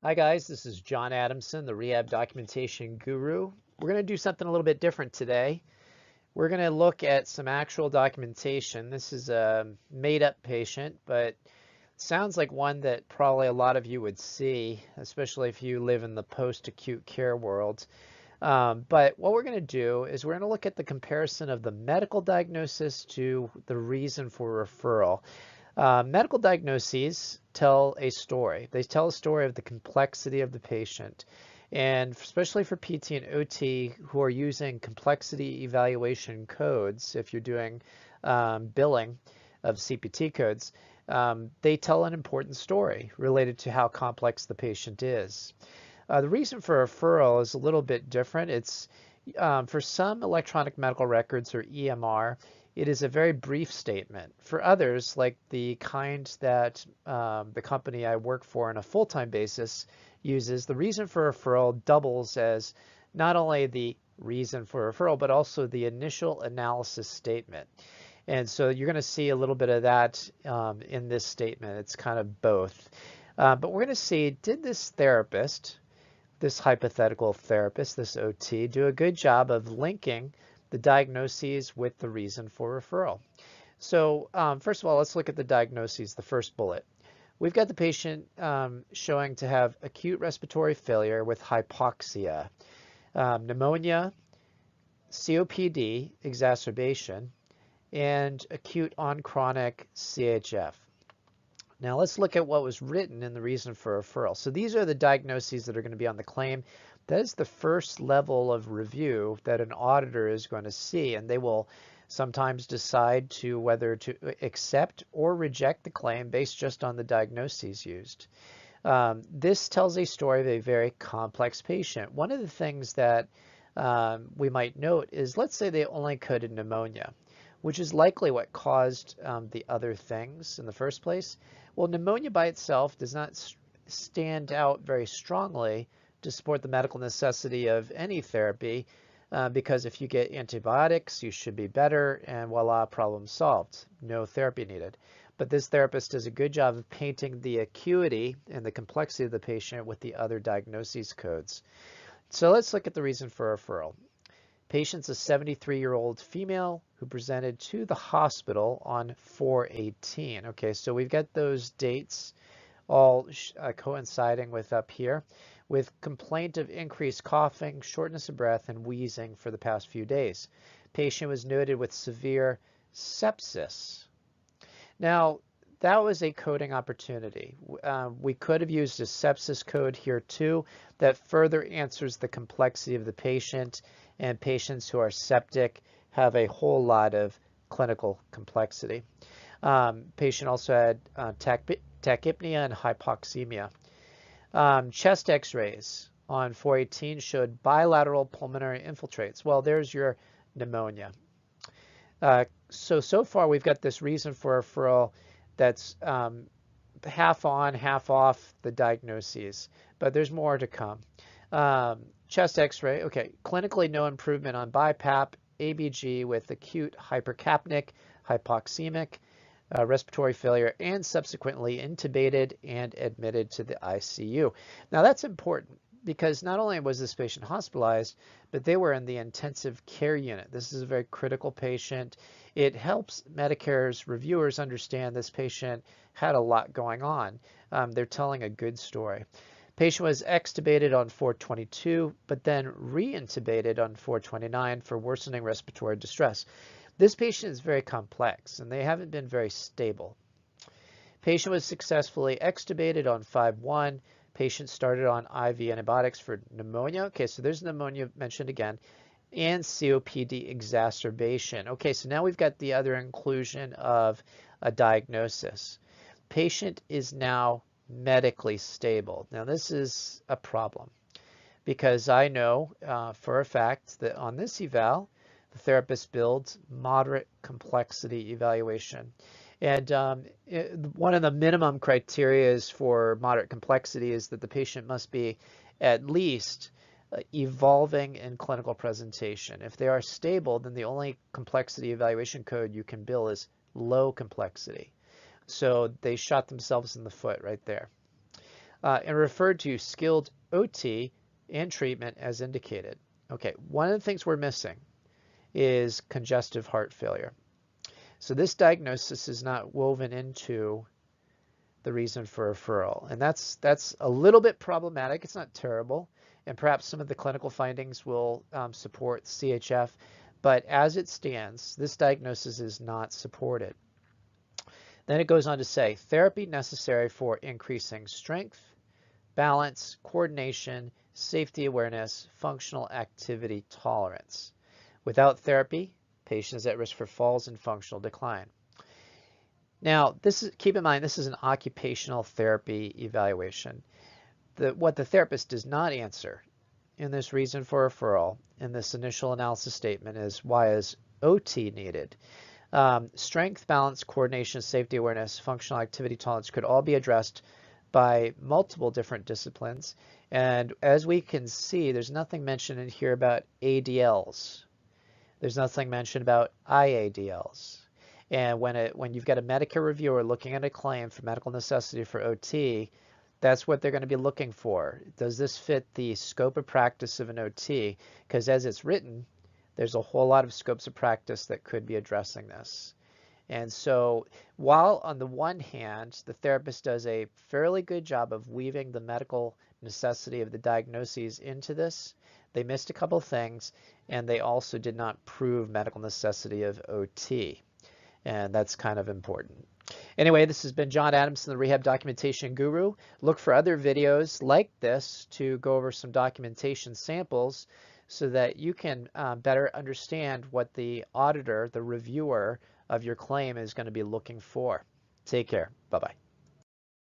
Hi guys, this is John Adamson, the Rehab Documentation Guru. We're going to do something a little bit different today. We're going to look at some actual documentation. This is a made-up patient, but sounds like one that probably a lot of you would see, especially if you live in the post-acute care world. But what we're going to do is we're going to look at the comparison of the medical diagnosis to the reason for referral. Medical diagnoses tell a story. They tell a story of the complexity of the patient. And especially for PT and OT who are using complexity evaluation codes, if you're doing billing of CPT codes, they tell an important story related to how complex the patient is. The reason for referral is a little bit different. It's for some electronic medical records or EMR, it is a very brief statement. For others, like the kind that the company I work for on a full-time basis uses, the reason for referral doubles as not only the reason for referral, but also the initial analysis statement. And so you're going to see a little bit of that in this statement. It's kind of both. But we're going to see, did this therapist, this hypothetical therapist, this OT, do a good job of linking the diagnoses with the reason for referral? So first of all, let's look at the diagnoses, the first bullet. We've got the patient showing to have acute respiratory failure with hypoxia, pneumonia, COPD exacerbation, and acute on chronic CHF. Now let's look at what was written in the reason for referral. So these are the diagnoses that are going to be on the claim. That is the first level of review that an auditor is going to see, and they will sometimes decide to whether to accept or reject the claim based just on the diagnoses used. This tells a story of a very complex patient. One of the things that we might note is, let's say they only coded pneumonia, which is likely what caused the other things in the first place. Well, pneumonia by itself does not stand out very strongly to support the medical necessity of any therapy, because if you get antibiotics, you should be better, and voila, problem solved. No therapy needed. But this therapist does a good job of painting the acuity and the complexity of the patient with the other diagnoses codes. So let's look at the reason for referral. Patient's a 73-year-old female who presented to the hospital on 4/18. Okay, so we've got those dates all coinciding with up here, with complaint of increased coughing, shortness of breath, and wheezing for the past few days. Patient was noted with severe sepsis. Now, that was a coding opportunity. We could have used a sepsis code here too that further answers the complexity of the patient, and patients who are septic have a whole lot of clinical complexity. Patient also had tachypnea and hypoxemia. Chest x-rays on 4/18 showed bilateral pulmonary infiltrates. Well, there's your pneumonia. So far we've got this reason for referral that's half on, half off the diagnoses, but there's more to come. Chest x-ray, okay, clinically no improvement on BiPAP, ABG with acute hypercapnic, hypoxemic, respiratory failure, and subsequently intubated and admitted to the ICU. Now that's important because not only was this patient hospitalized, but they were in the intensive care unit. This is a very critical patient. It helps Medicare's reviewers understand this patient had a lot going on. They're telling a good story. Patient was extubated on 4/22, but then re-intubated on 4/29 for worsening respiratory distress. This patient is very complex, and they haven't been very stable. Patient was successfully extubated on 5/1. Patient started on IV antibiotics for pneumonia. Okay, so there's pneumonia mentioned again, and COPD exacerbation. Okay, so now we've got the other inclusion of a diagnosis. Patient is now medically stable. Now this is a problem because I know for a fact that on this eval, the therapist builds moderate complexity evaluation. And one of the minimum criteria for moderate complexity is that the patient must be at least evolving in clinical presentation. If they are stable, then the only complexity evaluation code you can bill is low complexity. So they shot themselves in the foot right there. and referred to skilled OT and treatment as indicated. Okay, one of the things we're missing is congestive heart failure. So this diagnosis is not woven into the reason for referral, and that's a little bit problematic. It's not terrible, and perhaps some of the clinical findings will support CHF, but as it stands, this diagnosis is not supported. Then it goes on to say, therapy necessary for increasing strength, balance, coordination, safety awareness, functional activity tolerance. Without therapy, patient is at risk for falls and functional decline. Now, keep in mind, this is an occupational therapy evaluation. What the therapist does not answer in this reason for referral in this initial analysis statement is why is OT needed? Strength, balance, coordination, safety awareness, functional activity tolerance could all be addressed by multiple different disciplines. And as we can see, there's nothing mentioned in here about ADLs. There's nothing mentioned about IADLs. And when you've got a Medicare reviewer looking at a claim for medical necessity for OT, that's what they're going to be looking for. Does this fit the scope of practice of an OT? Because as it's written, there's a whole lot of scopes of practice that could be addressing this. And so while on the one hand, the therapist does a fairly good job of weaving the medical necessity of the diagnoses into this, they missed a couple things, and they also did not prove medical necessity of OT. And that's kind of important. Anyway, this has been John Adamson, the Rehab Documentation Guru. Look for other videos like this to go over some documentation samples so that you can better understand what the auditor, the reviewer of your claim is going to be looking for. Take care. Bye-bye.